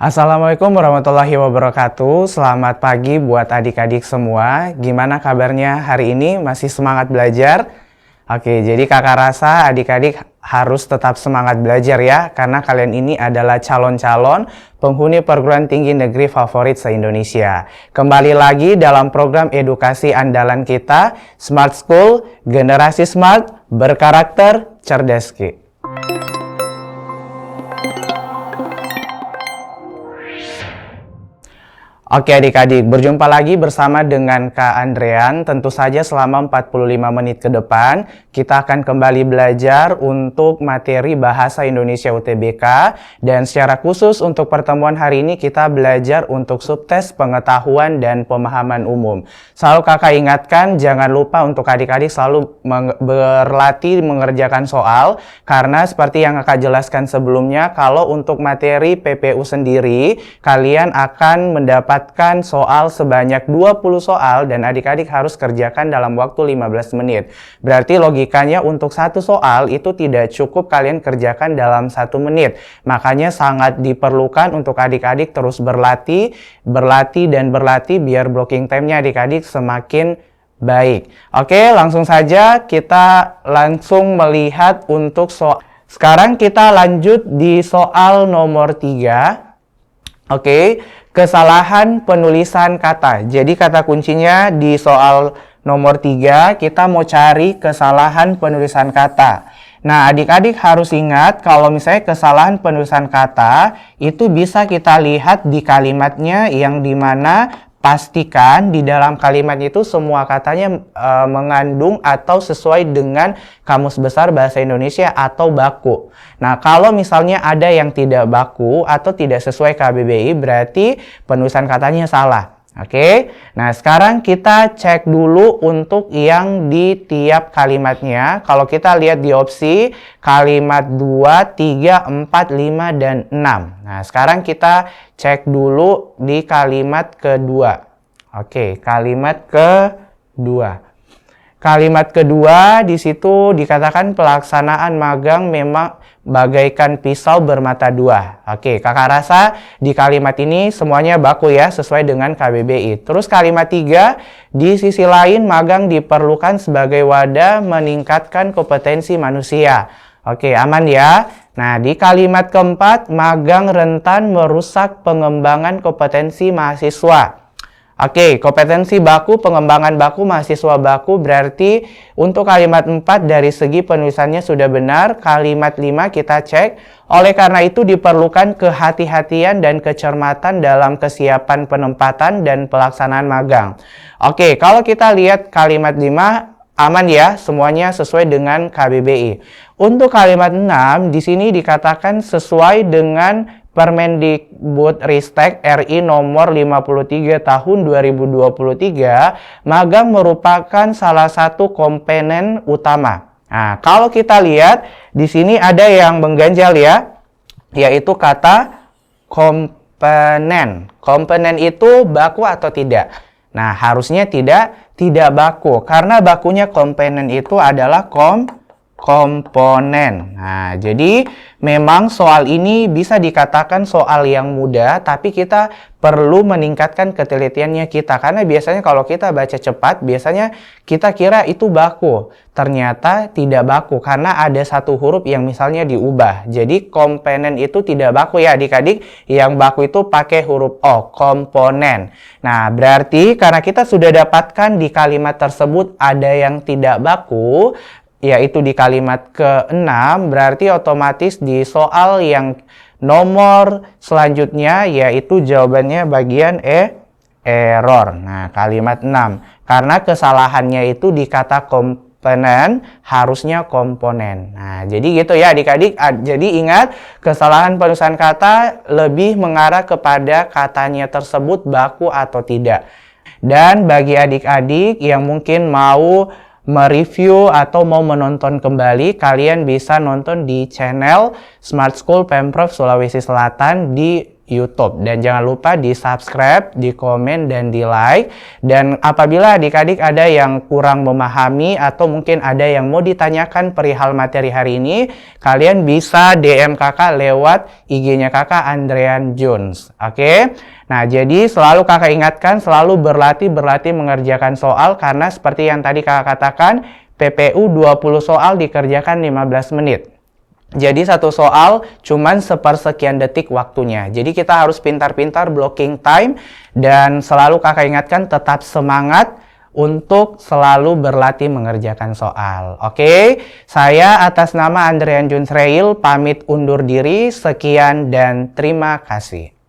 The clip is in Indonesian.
Assalamualaikum warahmatullahi wabarakatuh. Selamat pagi buat adik-adik semua. Gimana kabarnya hari ini? Masih semangat belajar? Oke, jadi kakak rasa adik-adik harus tetap semangat belajar ya, karena kalian ini adalah calon-calon penghuni perguruan tinggi negeri favorit se-Indonesia. Kembali lagi dalam program edukasi andalan kita, Smart School, generasi smart, berkarakter, cerdas Ki. Oke adik-adik, berjumpa lagi bersama dengan Kak Andrean. Tentu saja selama 45 menit ke depan, kita akan kembali belajar untuk materi Bahasa Indonesia UTBK. Dan secara khusus untuk pertemuan hari ini kita belajar untuk subtes pengetahuan dan pemahaman umum. Selalu kakak ingatkan, jangan lupa untuk adik-adik selalu berlatih mengerjakan soal. Karena seperti yang kakak jelaskan sebelumnya, kalau untuk materi PPU sendiri, kalian akan mendapat soal sebanyak 20 soal dan adik-adik harus kerjakan dalam waktu 15 menit. Berarti logikanya untuk satu soal itu tidak cukup kalian kerjakan dalam 1 menit. Makanya sangat diperlukan untuk adik-adik terus berlatih biar blocking time-nya adik-adik semakin baik. Oke, langsung saja kita langsung melihat untuk soal. Sekarang kita lanjut di soal nomor 3. Oke, kesalahan penulisan kata. Jadi kata kuncinya di soal nomor 3, kita mau cari kesalahan penulisan kata. Nah, adik-adik harus ingat kalau misalnya kesalahan penulisan kata itu bisa kita lihat di kalimatnya, yang dimana pastikan di dalam kalimat itu semua katanya mengandung atau sesuai dengan Kamus Besar Bahasa Indonesia atau baku. Nah, kalau misalnya ada yang tidak baku atau tidak sesuai KBBI, berarti penulisan katanya salah. Oke, nah sekarang kita cek dulu untuk yang di tiap kalimatnya. Kalau kita lihat di opsi kalimat 2, 3, 4, 5, dan 6. Nah sekarang kita cek dulu di kalimat kedua. Oke, kalimat kedua. Kalimat kedua di situ dikatakan pelaksanaan magang memang bagaikan pisau bermata dua. Oke, kakak rasa di kalimat ini semuanya baku ya, sesuai dengan KBBI. Terus kalimat 3, di sisi lain magang diperlukan sebagai wadah meningkatkan kompetensi manusia. Oke, aman ya. Nah, di kalimat keempat, magang rentan merusak pengembangan kompetensi mahasiswa. Oke, kompetensi baku, pengembangan baku, mahasiswa baku, berarti untuk kalimat 4 dari segi penulisannya sudah benar. Kalimat 5 kita cek. Oleh karena itu diperlukan kehati-hatian dan kecermatan dalam kesiapan penempatan dan pelaksanaan magang. Oke, kalau kita lihat kalimat 5 aman ya, semuanya sesuai dengan KBBI. Untuk kalimat 6 di sini dikatakan sesuai dengan Permendikbudristek RI nomor 53 tahun 2023, magang merupakan salah satu komponen utama. Nah, kalau kita lihat di sini ada yang mengganjal ya, yaitu kata komponen. Komponen itu baku atau tidak? Nah, harusnya tidak baku, karena bakunya komponen itu adalah komponen. Nah, jadi memang soal ini bisa dikatakan soal yang mudah, tapi kita perlu meningkatkan ketelitiannya kita. Karena biasanya kalau kita baca cepat, biasanya kita kira itu baku. Ternyata tidak baku, karena ada satu huruf yang misalnya diubah. Jadi komponen itu tidak baku ya adik-adik. Yang baku itu pakai huruf O, komponen. Nah, berarti karena kita sudah dapatkan di kalimat tersebut ada yang tidak baku, yaitu di kalimat ke-6, berarti otomatis di soal yang nomor selanjutnya yaitu jawabannya bagian error. Nah, kalimat 6. Karena kesalahannya itu di kata komponen, harusnya komponen. Nah, jadi gitu ya adik-adik. Jadi ingat, kesalahan penulisan kata lebih mengarah kepada katanya tersebut baku atau tidak. Dan bagi adik-adik yang mungkin mau mereview atau mau menonton kembali, kalian bisa nonton di channel Smart School Pemprov Sulawesi Selatan di YouTube. Dan jangan lupa di subscribe, di komen, dan di like. Dan apabila adik-adik ada yang kurang memahami atau mungkin ada yang mau ditanyakan perihal materi hari ini, kalian bisa DM kakak lewat IG-nya kakak Andrean Jones. Oke? Nah, jadi selalu kakak ingatkan, selalu berlatih mengerjakan soal, karena seperti yang tadi kakak katakan, PPU 20 soal dikerjakan 15 menit. Jadi satu soal cuman sepersekian detik waktunya. Jadi kita harus pintar-pintar blocking time, dan selalu kakak ingatkan tetap semangat untuk selalu berlatih mengerjakan soal. Oke, saya atas nama Andrean Jones Reil pamit undur diri. Sekian dan terima kasih.